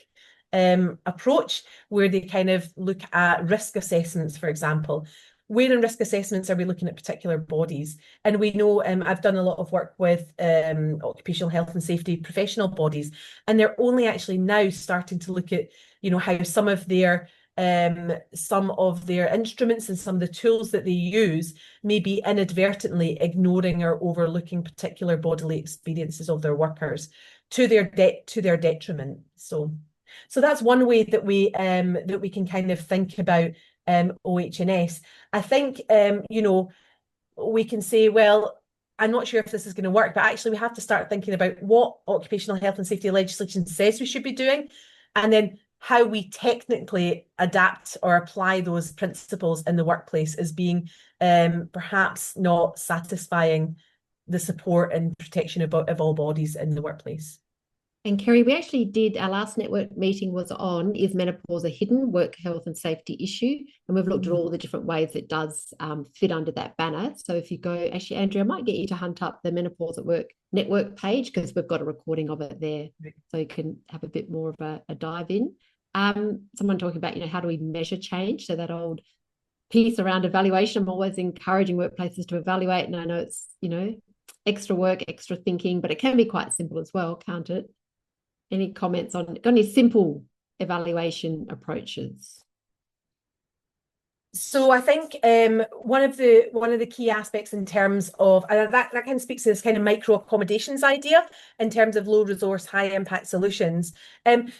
approach, where they kind of look at risk assessments, for example. Where in risk assessments are we looking at particular bodies? And we know I've done a lot of work with occupational health and safety professional bodies, and they're only actually now starting to look at, how some of their instruments and some of the tools that they use may be inadvertently ignoring or overlooking particular bodily experiences of their workers to their detriment. So that's one way that we can kind of think about OH&S. I think we can say, well, I'm not sure if this is going to work, but actually we have to start thinking about what occupational health and safety legislation says we should be doing, and then how we technically adapt or apply those principles in the workplace as being perhaps not satisfying the support and protection of all bodies in the workplace. And Kerry, we actually did, our last network meeting was on, is menopause a hidden work health and safety issue? And we've looked at all the different ways it does fit under that banner. So if you go, actually, Andrea, I might get you to hunt up the Menopause at Work network page, because we've got a recording of it there. So you can have a bit more of a dive in. Someone talking about, how do we measure change? So that old piece around evaluation, I'm always encouraging workplaces to evaluate. And I know it's, extra work, extra thinking, but it can be quite simple as well, can't it? Any comments on, got any simple evaluation approaches? So I think one of the key aspects in terms of that kind of speaks to this kind of micro accommodations idea in terms of low resource, high impact solutions.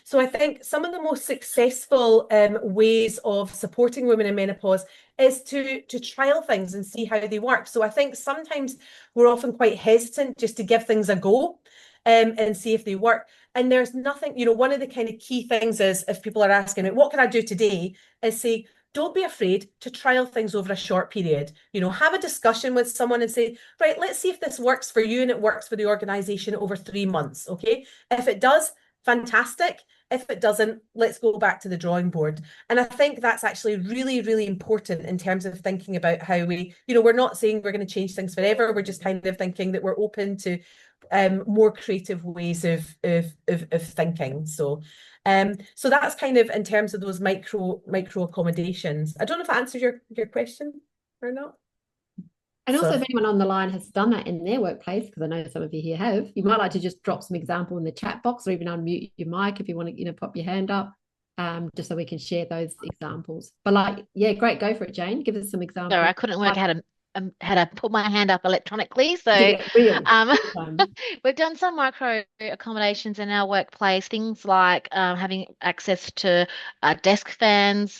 So I think some of the most successful ways of supporting women in menopause is to trial things and see how they work. So I think sometimes we're often quite hesitant just to give things a go and see if they work. And there's nothing, one of the kind of key things is, if people are asking me, what can I do today, is say, don't be afraid to trial things over a short period. Have a discussion with someone and say, right, let's see if this works for you and it works for the organisation over 3 months, okay? If it does, fantastic. If it doesn't, let's go back to the drawing board. And I think that's actually really, really important in terms of thinking about how we, we're not saying we're going to change things forever. We're just kind of thinking that we're open to more creative ways of thinking. So that's kind of in terms of those micro accommodations. I don't know if I answered your question or not. And also, if anyone on the line has done that in their workplace, because I know some of you here have, you might like to just drop some example in the chat box, or even unmute your mic if you want to, pop your hand up, just so we can share those examples. But great, go for it, Jane. Give us some examples. Sorry, I couldn't work out how to put my hand up electronically. So we've done some micro accommodations in our workplace, things like having access to desk fans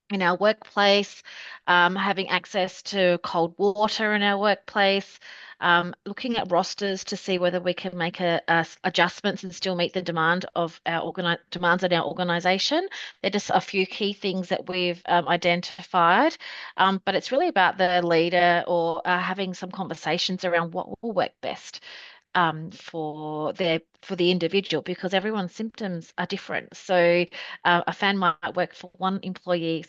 in our workplace, having access to cold water in our workplace, looking at rosters to see whether we can make adjustments and still meet the demands of our organisation. They're just a few key things that we've identified, but it's really about the leader or having some conversations around what will work best for the individual, because everyone's symptoms are different. So a fan might work for one employee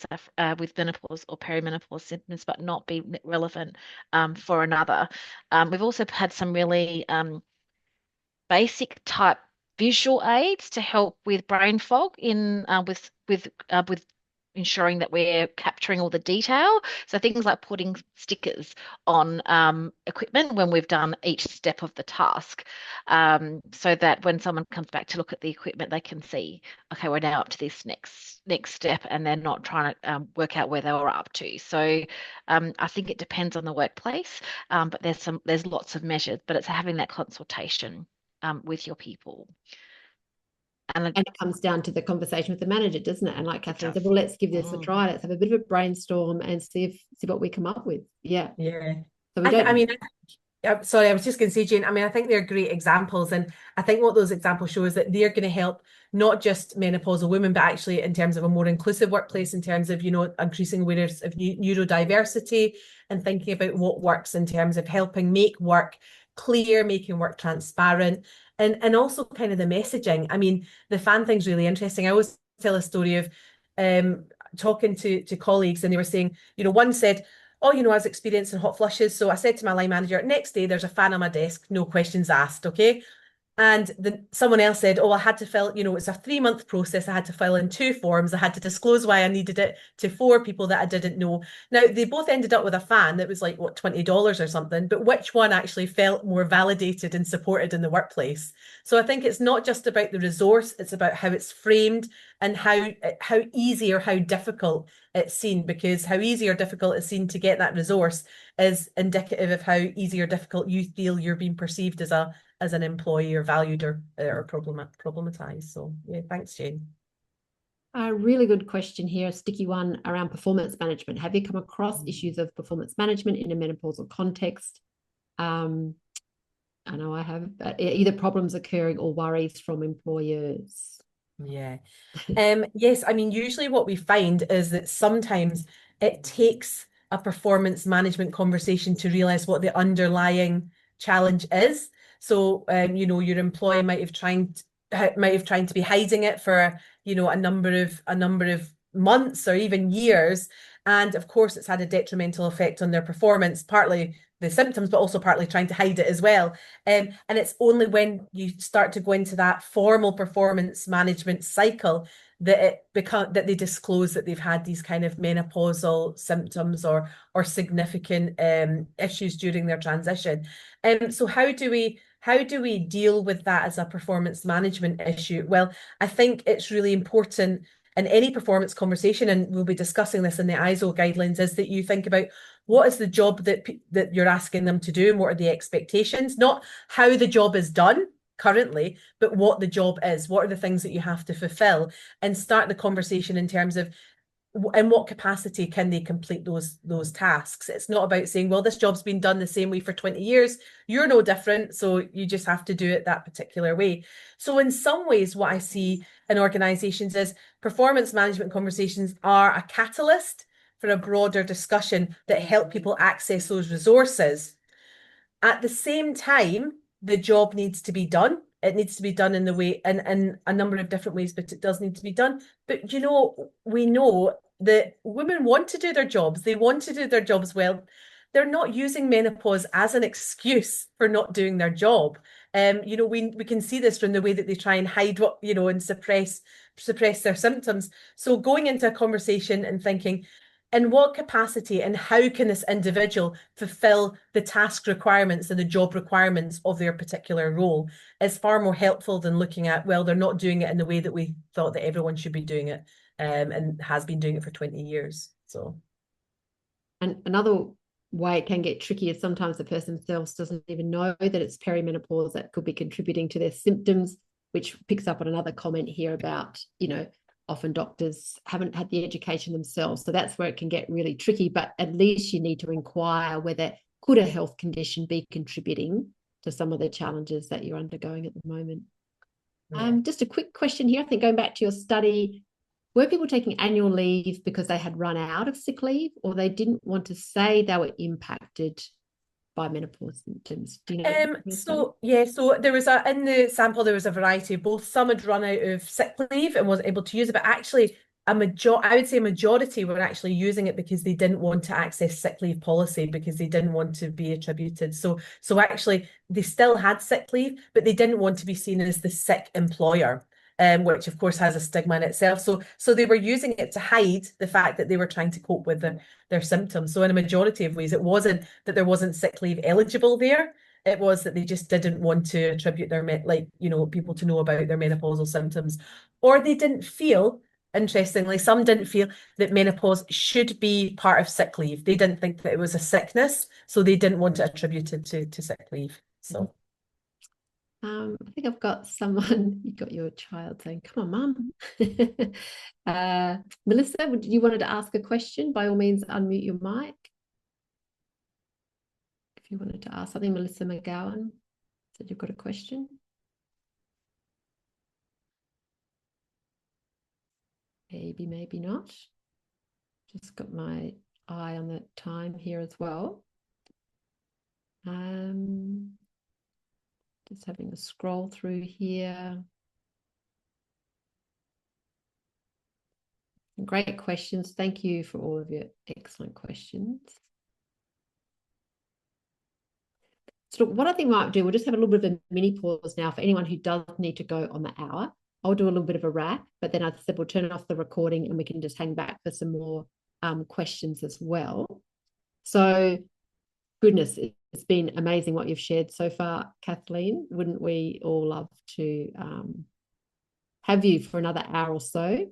with menopause or perimenopause symptoms, but not be relevant for another. We've also had some really basic type visual aids to help with brain fog with ensuring that we're capturing all the detail. So things like putting stickers on equipment when we've done each step of the task, so that when someone comes back to look at the equipment, they can see, okay, we're now up to this next step, and they're not trying to work out where they were up to. So I think it depends on the workplace, but there's lots of measures, but it's having that consultation with your people. And it comes down to the conversation with the manager, doesn't it? And like Kathleen said, well, let's give this a try. Let's have a bit of a brainstorm and see what we come up with. Yeah. So we don't. I mean, sorry, I was just going to say, Jane, I mean, I think they're great examples. And I think what those examples show is that they're going to help not just menopausal women, but actually in terms of a more inclusive workplace, in terms of, increasing awareness of neurodiversity and thinking about what works in terms of helping make work clear, making work transparent, and also kind of the messaging. I mean, the fan thing's really interesting. I always tell a story of talking to colleagues, and they were saying, one said, oh, I was experiencing hot flushes. So I said to my line manager, next day there's a fan on my desk, no questions asked, okay? And then someone else said, oh, I had to fill, it's a 3-month process. I had to fill in 2 forms. I had to disclose why I needed it to 4 people that I didn't know. Now, they both ended up with a fan that was like, what, $20 or something, but which one actually felt more validated and supported in the workplace? So I think it's not just about the resource, it's about how it's framed and how easy or how difficult it's seen, because how easy or difficult it's seen to get that resource is indicative of how easy or difficult you feel you're being perceived as an employee or valued or problematized. So yeah, thanks, Jane. A really good question here, a sticky one around performance management. Have you come across issues of performance management in a menopausal context? I know I have, either problems occurring or worries from employers. Yeah. Yes, I mean, usually what we find is that sometimes it takes a performance management conversation to realize what the underlying challenge is. So, your employee might have tried to be hiding it for, a number of months or even years. And of course, it's had a detrimental effect on their performance, partly the symptoms, but also partly trying to hide it as well. And it's only when you start to go into that formal performance management cycle that that they disclose that they've had these kind of menopausal symptoms or significant issues during their transition. So how do we deal with that as a performance management issue? Well, I think it's really important in any performance conversation, and we'll be discussing this in the ISO guidelines, is that you think about what is the job that you're asking them to do and what are the expectations, not how the job is done currently, but what the job is, what are the things that you have to fulfill, and start the conversation in terms of in what capacity can they complete those tasks. It's not about saying, well, this job's been done the same way for 20 years, you're no different, so you just have to do it that particular way. So in some ways, what I see in organizations is performance management conversations are a catalyst for a broader discussion that help people access those resources. At the same time, the job needs to be done. It needs to be done in the way, in a number of different ways, but it does need to be done. But we know that women want to do their jobs. They want to do their jobs well. They're not using menopause as an excuse for not doing their job. We can see this from the way that they try and hide what, and suppress their symptoms. So going into a conversation and thinking, in what capacity and how can this individual fulfill the task requirements and the job requirements of their particular role is far more helpful than looking at, well, they're not doing it in the way that we thought that everyone should be doing it, and has been doing it for 20 years. So, and another way it can get tricky is sometimes the person themselves doesn't even know that it's perimenopause that could be contributing to their symptoms, which picks up on another comment here about, often doctors haven't had the education themselves. So that's where it can get really tricky, but at least you need to inquire whether could a health condition be contributing to some of the challenges that you're undergoing at the moment. Yeah. Just a quick question here. I think going back to your study, were people taking annual leave because they had run out of sick leave or they didn't want to say they were impacted by menopause symptoms? Do you know? So there was in the sample there was a variety of both. Some had run out of sick leave and wasn't able to use it, but actually I would say a majority were actually using it because they didn't want to access sick leave policy because they didn't want to be attributed. So actually they still had sick leave, but they didn't want to be seen as the sick employer. Which of course has a stigma in itself. So they were using it to hide the fact that they were trying to cope with their symptoms. So in a majority of ways, it wasn't that there wasn't sick leave eligible there. It was that they just didn't want to attribute their people to know about their menopausal symptoms, or they didn't feel. Interestingly, some didn't feel that menopause should be part of sick leave. They didn't think that it was a sickness, so they didn't want to attribute it to sick leave. So. I think I've got someone, you got your child saying, come on, Mum. Melissa, you wanted to ask a question? By all means, unmute your mic. If you wanted to ask something, Melissa McGowan said you've got a question. Maybe, maybe not. Just got my eye on the time here as well. Just having a scroll through here. Great questions. Thank you for all of your excellent questions. So what I think we might do, we'll just have a little bit of a mini pause now for anyone who does need to go on the hour. I'll do a little bit of a wrap, but then I said we'll turn off the recording and we can just hang back for some more questions as well. So, goodness, it's been amazing what you've shared so far, Kathleen. Wouldn't we all love to have you for another hour or so?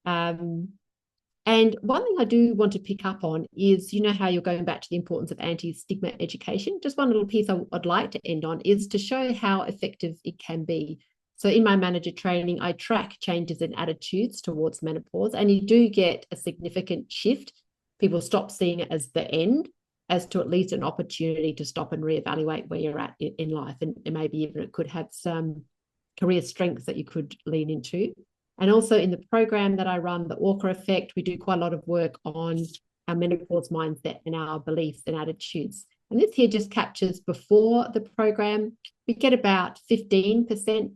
And one thing I do want to pick up on is, you know, how you're going back to the importance of anti-stigma education. Just one little piece I'd like to end on is to show how effective it can be. So in my manager training, I track changes in attitudes towards menopause, and you do get a significant shift. People stop seeing it as the end, as to at least an opportunity to stop and reevaluate where you're at in life. And maybe even it could have some career strengths that you could lean into. And also in the program that I run, the Walker Effect, we do quite a lot of work on our menopause mindset and our beliefs and attitudes. And this here just captures before the program. We get about 15%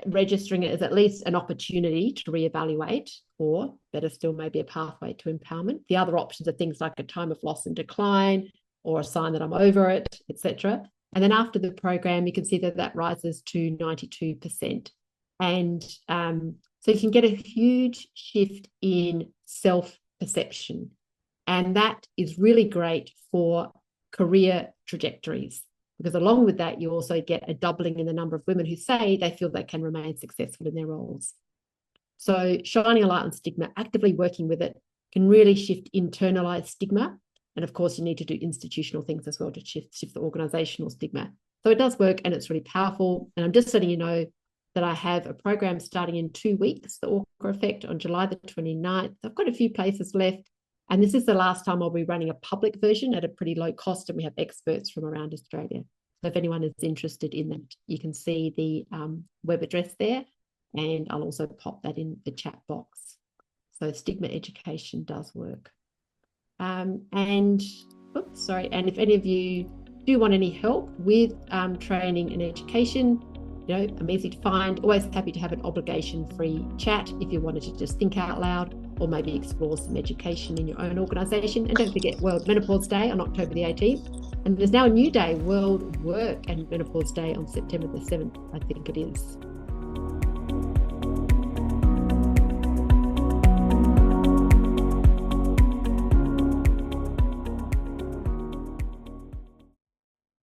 registering it as at least an opportunity to reevaluate, or better still, maybe a pathway to empowerment. The other options are things like a time of loss and decline, or a sign that I'm over it, etc. And then after the program, you can see that that rises to 92%. And so you can get a huge shift in self-perception. And that is really great for career trajectories, because along with that, you also get a doubling in the number of women who say they feel they can remain successful in their roles. So shining a light on stigma, actively working with it, can really shift internalized stigma. And of course, you need to do institutional things as well to shift the organizational stigma. So it does work and it's really powerful. And I'm just letting you know that I have a program starting in 2 weeks, the Walker Effect, on July the 29th. I've got a few places left. And this is the last time I'll be running a public version at a pretty low cost, and we have experts from around Australia. So if anyone is interested in that, you can see the web address there, and I'll also pop that in the chat box. So stigma education does work. And if any of you do want any help with training and education, you know, I'm easy to find. Always happy to have an obligation-free chat if you wanted to just think out loud, or maybe explore some education in your own organisation. And don't forget World Menopause Day on October the 18th. And there's now a new day, World Work and Menopause Day on September the 7th, I think it is.